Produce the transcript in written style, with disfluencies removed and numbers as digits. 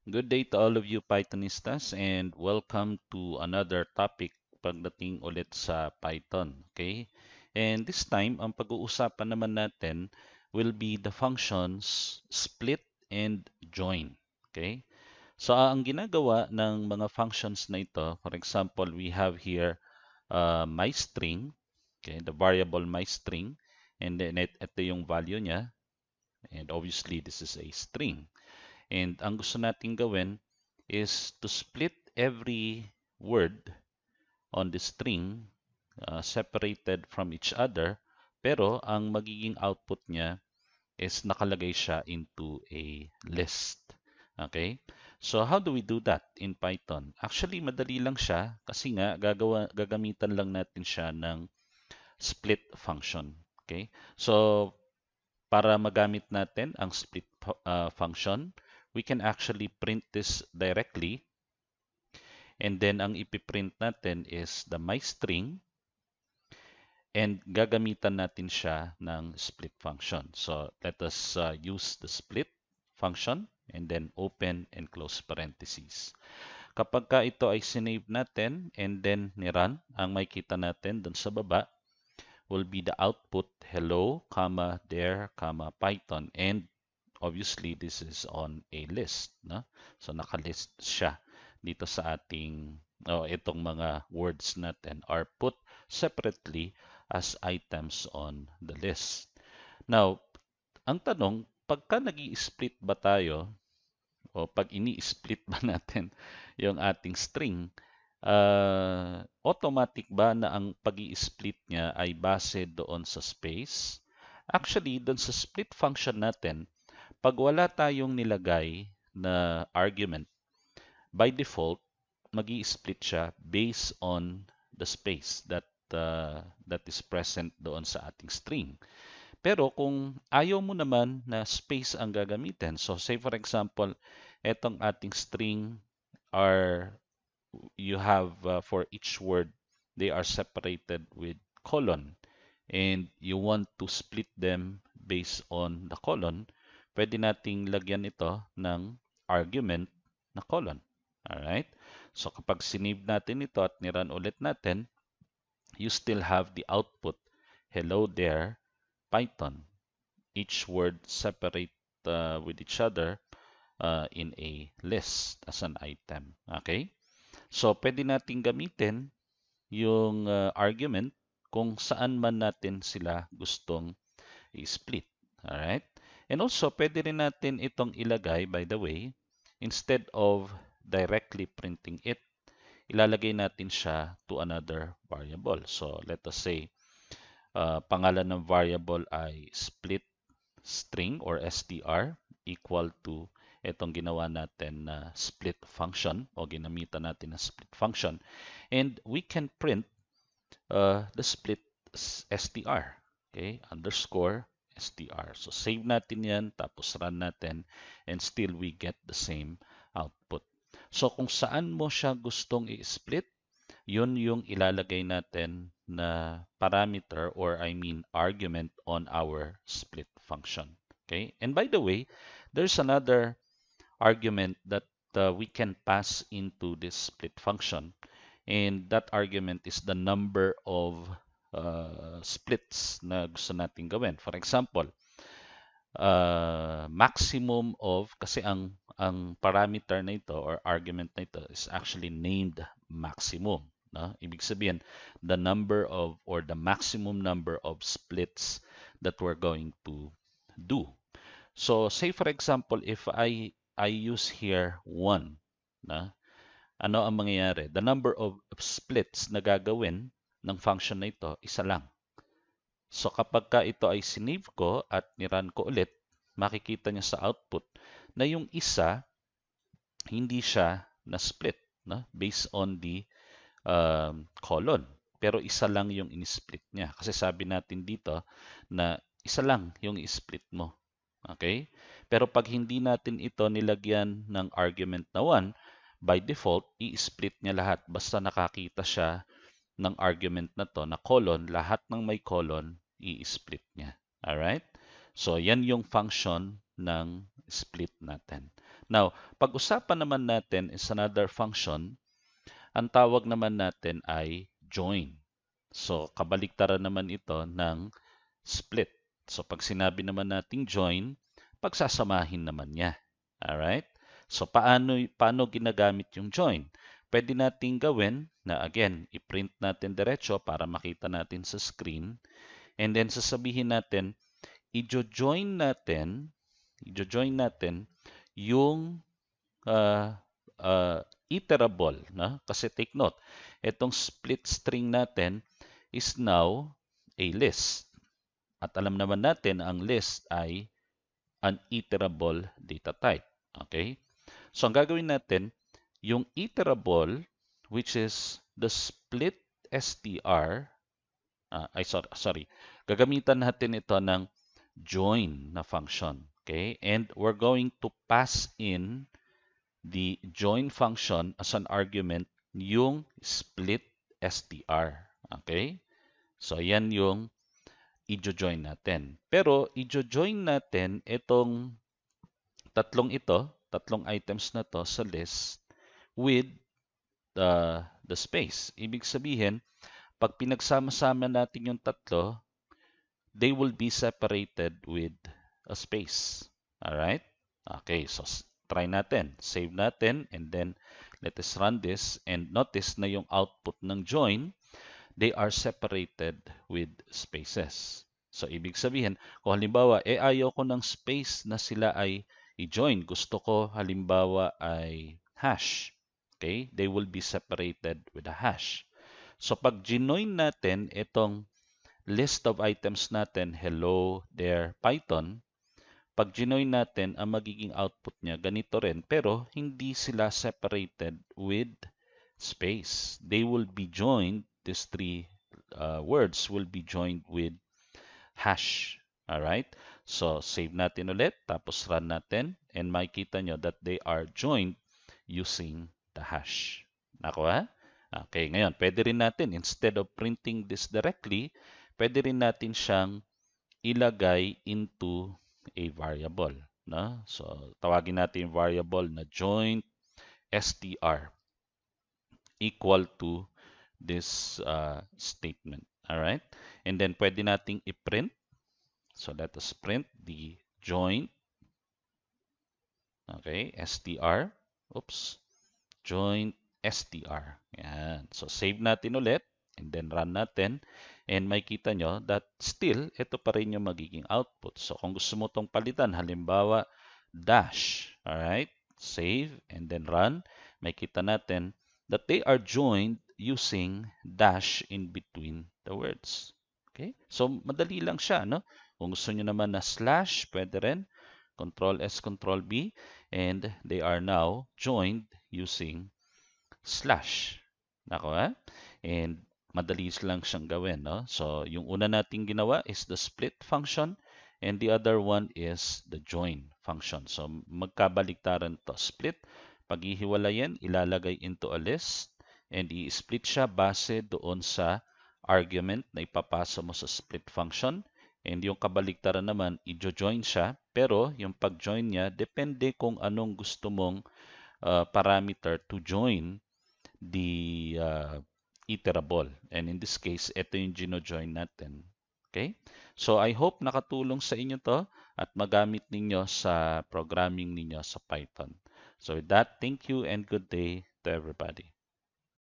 Good day to all of you Pythonistas and welcome to another topic pagdating ulit sa Python. Okay? And this time, ang pag-uusapan naman natin will be the functions split and join. Okay? So, ang ginagawa ng mga functions na ito, for example, we have here myString, okay, the variable myString, and then ito yung value niya, and obviously this is a string. And ang gusto natin gawin is to split every word on the string separated from each other, pero ang magiging output niya is nakalagay siya into a list. Okay? So how do we do that in Python? Actually, madali lang siya kasi nga gagamitan lang natin siya ng split function. Okay? So para magamit natin ang split function, we can actually print this directly. And then ang ipiprint natin is the myString and gagamitan natin siya ng split function. So let us use the split function and then open and close parentheses. Kapag ka ito ay sinave natin and then nirun, ang makikita natin dun sa baba will be the output hello, comma, there, comma, Python. And obviously, this is on a list. No? So, nakalist siya dito sa ating, itong mga words natin are put separately as items on the list. Now, ang tanong, pagka nag-i-split ba tayo o pag ini-split ba natin yung ating string, automatic ba na ang pag-i-split niya ay base doon sa space? Actually, doon sa split function natin, pag wala tayong nilagay na argument, by default, mag-i-split siya based on the space that is present doon sa ating string. Pero kung ayaw mo naman na space ang gagamitin, so say for example, etong ating string are you have for each word, they are separated with colon and you want to split them based on the colon, pwede nating lagyan ito ng argument na colon. Alright? So kapag sinave natin ito at niran ulit natin, you still have the output, hello there, Python. Each word separate with each other in a list as an item. Okay? So pwede nating gamitin yung argument kung saan man natin sila gustong i-split. Alright? And also, pwede rin natin itong ilagay, by the way, instead of directly printing it, ilalagay natin siya to another variable. So, let us say, pangalan ng variable ay split string or str equal to itong ginawa natin na split function o ginamitan natin na split function. And we can print the split str. Okay, underscore str. So save natin yan, tapos run natin, and still we get the same output. So kung saan mo siya gustong i-split, yun yung ilalagay natin na parameter or I mean argument on our split function. Okay, and by the way, there's another argument that we can pass into this split function. And that argument is the number of splits na gusto natin gawin. For example, maximum of, kasi ang parameter na ito or argument na ito is actually named maximum. No? Ibig sabihin, the number of or the maximum number of splits that we're going to do. So say for example, if I use here 1, na, ano ang mangyayari? The number of splits na gagawin ng function na ito, isa lang. So kapag ka ito ay sinave ko at nirun ko ulit, makikita niya sa output na yung isa, hindi siya na-split no? Based on the colon. Pero isa lang yung in-split niya. Kasi sabi natin dito na isa lang yung i-split mo. Okay? Pero pag hindi natin ito nilagyan ng argument na 1, by default, i-split niya lahat. Basta nakakita siya ng argument na to na colon, lahat ng may colon, i-split niya. Alright? So, yan yung function ng split natin. Now, pag-usapan naman natin is another function, ang tawag naman natin ay join. So, kabaliktaran naman ito ng split. So, pag sinabi naman nating join, pagsasamahin naman niya. Alright? So, paano ginagamit yung join? Pwede nating gawin na again, i-print natin diretso para makita natin sa screen. And then, sasabihin natin, i-join natin yung iterable. No? Kasi take note, itong split string natin is now a list. At alam naman natin ang list ay an iterable data type. Okay? So, ang gagawin natin, yung iterable, which is the split str, sorry, gagamitan natin ito ng join na function. Okay? And we're going to pass in the join function as an argument yung split str. Okay? So, yan yung i-join natin. Pero, i-join natin itong tatlong items na to sa list with the space. Ibig sabihin, pag pinagsama-sama natin yung tatlo, they will be separated with a space. Alright? Okay, so try natin. Save natin and then let us run this and notice na yung output ng join, they are separated with spaces. So, ibig sabihin, kung halimbawa, ayaw ko ng space na sila ay i-join. Gusto ko, halimbawa, ay hash. Okay? They will be separated with a hash. So, pag ginoin natin itong list of items natin, hello there, Python, pag ginoin natin, ang magiging output niya, ganito rin, pero hindi sila separated with space. They will be joined, these three words will be joined with hash. Alright? So, save natin ulit, tapos run natin, and makikita nyo that they are joined using the hash. Nakuha? Okay, ngayon, pwede rin natin, instead of printing this directly, pwede rin natin siyang ilagay into a variable. No? So, tawagin natin yung variable na joint str equal to this statement. All right? And then pwede nating i-print. So let us print the joint. Okay, str. Oops. Joint str. Yan. So save natin ulit and then run natin. And makikita nyo that still, ito pa rin yung magiging output. So kung gusto mo tong palitan, halimbawa, dash. Alright? Save and then run. Makikita natin that they are joined using dash in between the words. Okay? So, madali lang siya, no? Kung gusto nyo naman na slash, pwede rin. Control S, Control B. And they are now joined using slash. Nako, ha? And madali lang siyang gawin, no? So, yung una nating ginawa is the split function and the other one is the join function. So, magkabaliktaran to. Split, paghihiwalayin, ilalagay into a list and i-split siya base doon sa argument na ipapasa mo sa split function. And yung kabaliktaran naman, i-join siya. Pero yung pag-join niya, depende kung anong gusto mong parameter to join the iterable. And in this case, ito yung gino-join natin. Okay? So, I hope nakatulong sa inyo to at magamit ninyo sa programming ninyo sa Python. So, with that, thank you and good day to everybody.